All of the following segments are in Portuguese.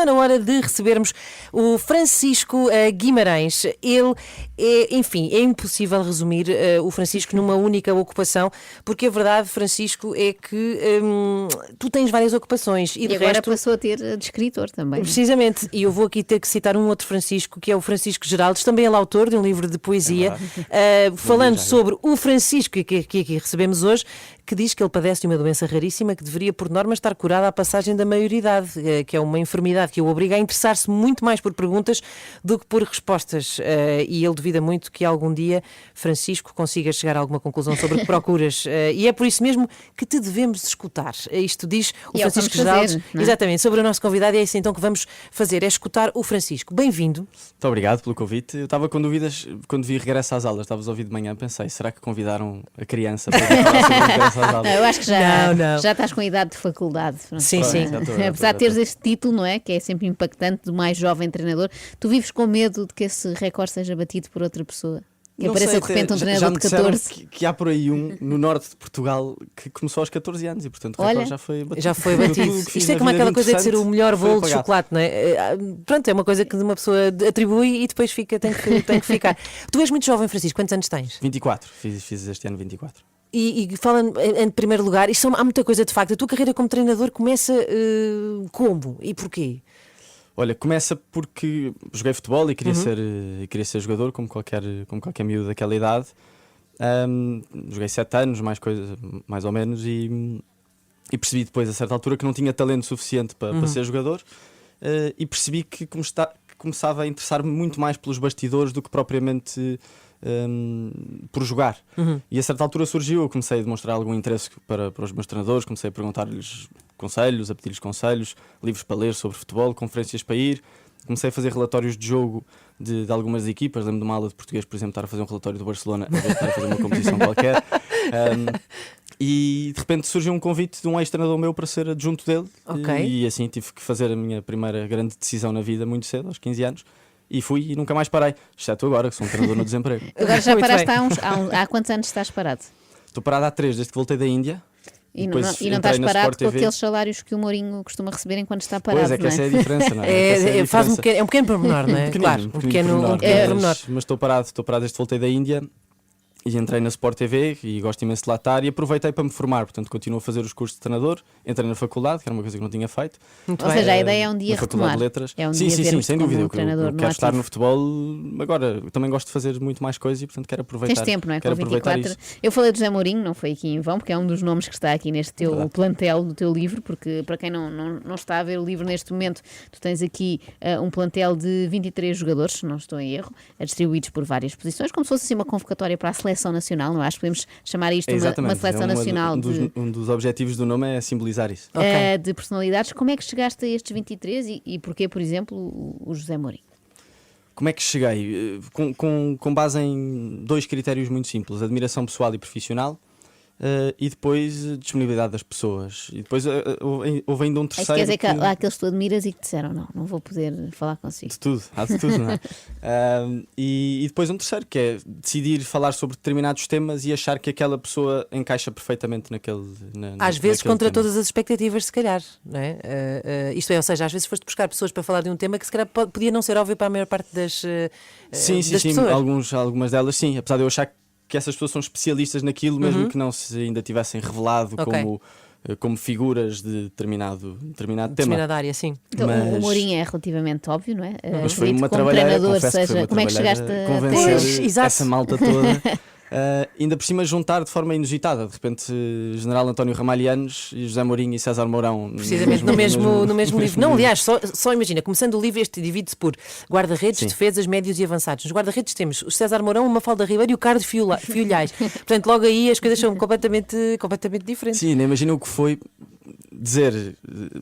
está na hora de recebermos o Francisco Guimarães. Ele é impossível resumir o Francisco numa única ocupação, porque a verdade, Francisco, é que tu tens várias ocupações. E de agora resto, passou a ter de escritor também. Precisamente, e eu vou aqui ter que citar um outro Francisco, que é o Francisco Geraldes, também ele é autor de um livro de poesia, falando sobre o Francisco que aqui recebemos hoje, que diz que ele padece de uma doença raríssima que deveria, por norma, estar curada à passagem da maioridade, que é uma enfermidade que o obriga a interessar-se muito mais por perguntas do que por respostas. E ele duvida muito que algum dia, Francisco, consiga chegar a alguma conclusão sobre o que procuras. E é por isso mesmo que te devemos escutar. Isto diz o Francisco Geraldes. Exatamente, sobre o nosso convidado, e é isso então que vamos fazer, é escutar o Francisco. Bem-vindo. Muito obrigado pelo convite. Eu estava com dúvidas, quando vi regresso às aulas, estavas a ouvir de manhã, pensei, será que convidaram a criança para falar sobre o regresso às aulas? Não, eu acho que já estás com a idade de faculdade. Sim, sim. Apesar de teres este título, não é? Que é sempre impactante, do mais jovem treinador, tu vives com medo de que esse recorde seja batido por outra pessoa? Que apareça de repente um treinador de 14. Que há por aí um no norte de Portugal que começou aos 14 anos e, portanto, o recorde já foi batido. Já foi batido. Isto é como aquela coisa de ser o melhor bolo de chocolate, não é? Pronto, é uma coisa que uma pessoa atribui e depois tem que ficar. Tu és muito jovem, Francisco, quantos anos tens? 24, fiz este ano 24. E falando em primeiro lugar, há muita coisa de facto. A tua carreira como treinador começa como e porquê? Olha, começa porque joguei futebol e queria ser jogador, como qualquer miúdo daquela idade. Joguei 7 anos, mais ou menos, e percebi depois, a certa altura, que não tinha talento suficiente para ser jogador, e percebi que começava a interessar-me muito mais pelos bastidores do que propriamente por jogar. E a certa altura eu comecei a demonstrar algum interesse para os meus treinadores, comecei a perguntar-lhes conselhos, a pedir-lhes conselhos, livros para ler sobre futebol, conferências para ir, comecei a fazer relatórios de jogo de algumas equipas. Lembro de uma aula de português, por exemplo, estar a fazer um relatório do Barcelona, a estar a fazer uma competição qualquer, e de repente surgiu um convite de um ex-treinador meu para ser adjunto dele. E assim tive que fazer a minha primeira grande decisão na vida muito cedo, aos 15 anos. E fui e nunca mais parei, exceto agora, que sou um treinador no desemprego. Agora já paraste há quantos anos estás parado? Estou parado há 3, desde que voltei da Índia. E não estás parado com aqueles salários que o Mourinho costuma receber enquanto está parado. Pois é, que essa é a diferença, não é? É um pequeno pormenor, não é? Claro, um pequeno pormenor. Mas estou parado desde que voltei da Índia. E entrei na Sport TV e gosto imenso de lá estar, e aproveitei para me formar, portanto continuo a fazer os cursos de treinador, entrei na faculdade, que era uma coisa que não tinha feito. Ou seja, a ideia é um dia retomar. De letras. É um sim, sem dúvida. Eu quero estar no futebol agora. Eu também gosto de fazer muito mais coisas e, portanto, quero aproveitar. Tens tempo, não é? Com 24. Eu falei do José Mourinho, não foi aqui em vão, porque é um dos nomes que está aqui neste teu plantel do teu livro, porque para quem não está a ver o livro neste momento, tu tens aqui um plantel de 23 jogadores, se não estou em erro, distribuídos por várias posições, como se fosse assim uma convocatória para a seleção nacional, não é? Acho que podemos chamar isto uma seleção nacional. Um dos objetivos do nome é simbolizar isso. De personalidades. Como é que chegaste a estes 23 e porquê, por exemplo, o José Mourinho? Como é que cheguei? Com base em 2 critérios muito simples: admiração pessoal e profissional. E depois disponibilidade das pessoas. E depois houve ainda um terceiro. Quer dizer que há aqueles que tu admiras e que te disseram não vou poder falar consigo. Há de tudo, não é? E depois um terceiro, que é decidir falar sobre determinados temas e achar que aquela pessoa encaixa perfeitamente naquele. Às vezes contra todas as expectativas, se calhar, não é? Isto é, ou seja, às vezes foste buscar pessoas para falar de um tema que se calhar podia não ser óbvio para a maior parte das pessoas. Sim, algumas delas sim, apesar de eu achar que essas pessoas são especialistas naquilo, mesmo que não se ainda tivessem revelado como figuras de determinado tema. Determinada área, sim. Então, o Mourinho é relativamente óbvio, não é? Mas foi uma trabalhada, como é que chegaste a convencer essa malta toda. Ainda por cima juntar de forma inusitada, de repente General António Ramalhianos e José Mourinho e César Mourão precisamente no mesmo livro. Não, aliás, só imagina, começando o livro, este divide-se por guarda-redes, defesas, médios e avançados. Nos guarda-redes temos o César Mourão, o Mafalda Ribeiro e o Carlos Fiolhais. Portanto, logo aí as coisas são completamente diferentes. Sim, nem imagino o que foi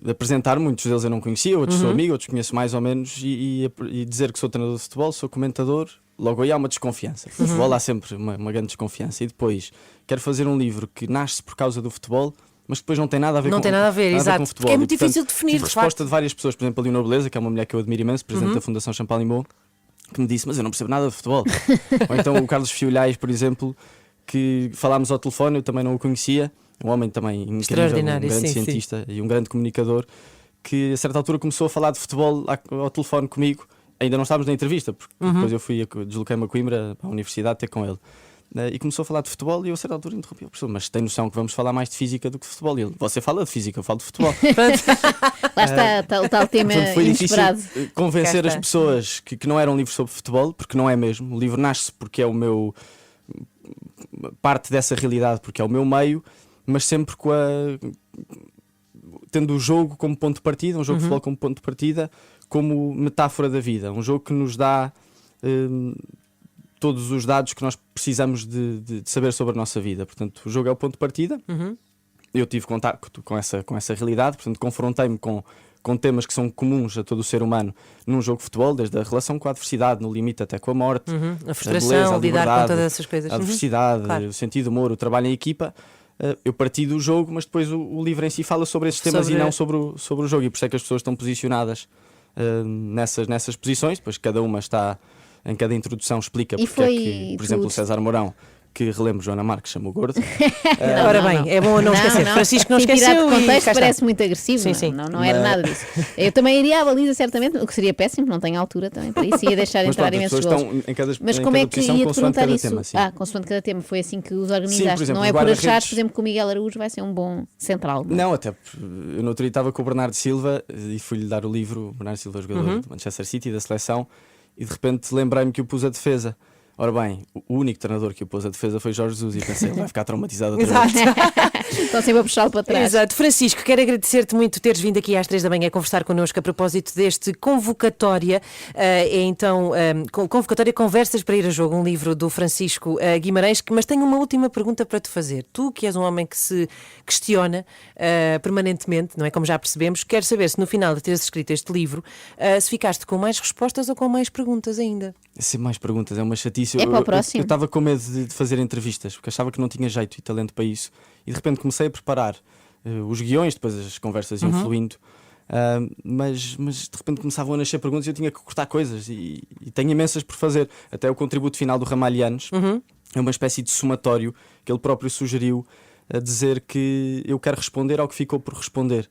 apresentar. Muitos deles eu não conhecia, outros sou amigo, outros conheço mais ou menos, e dizer que sou treinador de futebol, sou comentador. Logo aí há uma desconfiança. No futebol há sempre uma grande desconfiança. E depois quero fazer um livro que nasce por causa do futebol, mas que depois não tem nada a ver com futebol. É muito difícil de definir. Tive resposta de várias pessoas, por exemplo, a Leonor Beleza, que é uma mulher que eu admiro imenso, presidente da Fundação Champalimau, que me disse, mas eu não percebo nada de futebol. Ou então o Carlos Fiolhais, por exemplo, que falámos ao telefone, eu também não o conhecia, um homem também incrível, um grande cientista e um grande comunicador, que a certa altura começou a falar de futebol ao telefone comigo. Ainda não estávamos na entrevista, porque depois desloquei-me a Coimbra para a universidade ter com ele. E começou a falar de futebol e eu a certa altura interrompi o professor, mas tem noção que vamos falar mais de física do que de futebol? E ele, você fala de física, eu falo de futebol. Lá está o tal tema Portanto, foi inesperado. difícil convencer as pessoas que não era um livro sobre futebol, porque não é mesmo. O livro nasce porque é o meu... parte dessa realidade, porque é o meu meio, mas sempre tendo o jogo como ponto de partida, um jogo de futebol como ponto de partida, como metáfora da vida. Um jogo que nos dá... todos os dados que nós precisamos de saber sobre a nossa vida. Portanto, o jogo é o ponto de partida. Eu tive contacto com essa realidade, portanto, confrontei-me com temas que são comuns a todo o ser humano num jogo de futebol, desde a relação com a adversidade, no limite até com a morte, A frustração, beleza, a lidar com liberdade, todas essas coisas. a adversidade, Claro. o sentido de humor, o trabalho em equipa. Eu parti do jogo, mas depois o livro em si fala sobre esses temas e não sobre o jogo. E por isso é que as pessoas estão posicionadas nessas posições. Depois cada uma está... Em cada introdução explica porque é que, por exemplo, o César Mourão, que relembro, Joana Marques, chamou gordo. Ora bem, é bom não esquecer. Francisco não Sim, esqueceu. tirado de E contexto cá está. parece muito agressivo. Sim, sim. Não era nada disso. Eu também iria à baliza, certamente, o que seria péssimo, não tenho altura também para isso, ia deixar Mas entrar pronto, as imensos pessoas gols. estão em cada, Mas em como cada é que posição ia-te consoante perguntar cada isso? tema, sim. Consoante cada tema, foi assim que os organizaste. por exemplo, não é os por guarda-redes- achares, por exemplo, que o Miguel Araújo vai ser um bom central. Não, até eu no outro dia estava com o Bernardo Silva e fui-lhe dar o livro, o Bernardo Silva, jogador do Manchester City, da seleção, e de repente lembrei-me que o pus a defesa. Ora bem, o único treinador que o pôs a defesa foi Jorge Jesus e pensei, ele vai ficar traumatizado outra vez. Estão sempre a puxá-lo para trás. Exato. Francisco, quero agradecer-te muito teres vindo aqui às 3 da manhã conversar connosco a propósito deste Convocatória. Convocatória Conversas para ir a Jogo, um livro do Francisco Guimarães. Mas tenho uma última pergunta para te fazer. Tu, que és um homem que se questiona permanentemente, não é? Como já percebemos, quero saber se no final de teres escrito este livro, se ficaste com mais respostas ou com mais perguntas ainda. Sempre mais perguntas, é uma chatice. É para o próximo. Eu estava com medo de fazer entrevistas, porque achava que não tinha jeito e talento para isso. E de repente comecei a preparar os guiões, depois as conversas iam fluindo. Mas de repente começavam a nascer perguntas e eu tinha que cortar coisas. E tenho imensas por fazer. Até o contributo final do Ramalhianos é uma espécie de somatório que ele próprio sugeriu, a dizer que eu quero responder ao que ficou por responder.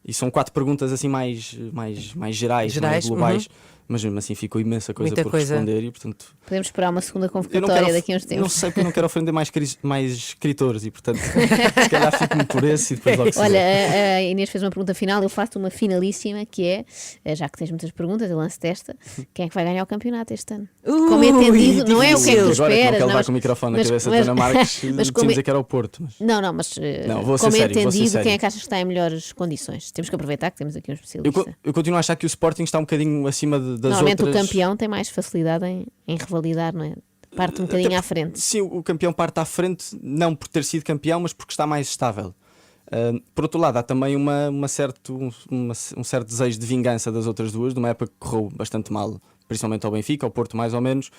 E são 4 perguntas assim mais gerais, mais globais. Mas mesmo assim ficou imensa coisa Muita por coisa. responder e portanto... Podemos esperar uma segunda Eu não convocatória quero, daqui a uns tempos. não sei que eu não quero ofender mais escritores e portanto se calhar fico-me por esse e depois logo se Olha, vê. a Inês fez uma pergunta final, eu faço uma finalíssima que é, já que tens muitas perguntas, eu lanço desta, quem é que vai ganhar o campeonato este ano? Como entendido, não é o que é que tu difícil. esperas. Agora, esperas. com não, vai com o microfone na mas- cabeça mas- da Ana Marques, mas como decidimos dizer que era o Porto. Mas... mas Não, vou ser como sério, vou ser entendido, sério. quem é que achas que está em melhores condições? Temos que aproveitar que temos aqui um especialista. Eu continuo a achar que o Sporting está um bocadinho acima das Normalmente outras. o campeão tem mais facilidade em revalidar, não é? Parte um bocadinho à frente. Sim, o campeão parte à frente, não por ter sido campeão, mas porque está mais estável. Por outro lado, há também um certo desejo de vingança das outras duas, de uma época que correu bastante mal, principalmente ao Benfica, ao Porto mais ou menos.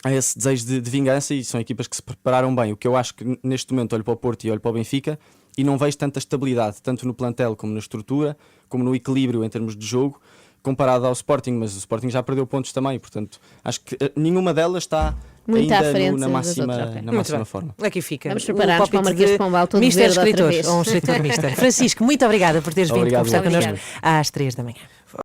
Há esse desejo de vingança e são equipas que se prepararam bem. O que eu acho que neste momento olho para o Porto e olho para o Benfica e não vejo tanta estabilidade, tanto no plantel como na estrutura, como no equilíbrio em termos de jogo, comparado ao Sporting, mas o Sporting já perdeu pontos também, portanto acho que nenhuma delas está Muito à ainda frente na das máxima, outras, ok. na Muito máxima bem. forma. Aqui fica. Vamos o preparar-nos para o palpite Marquês de de Pombal todo Mister verde outra Escritor, vez. ou um escritor mister. Francisco, muito obrigada por teres vindo Obrigado, conversar obrigado. connosco às 3 da manhã.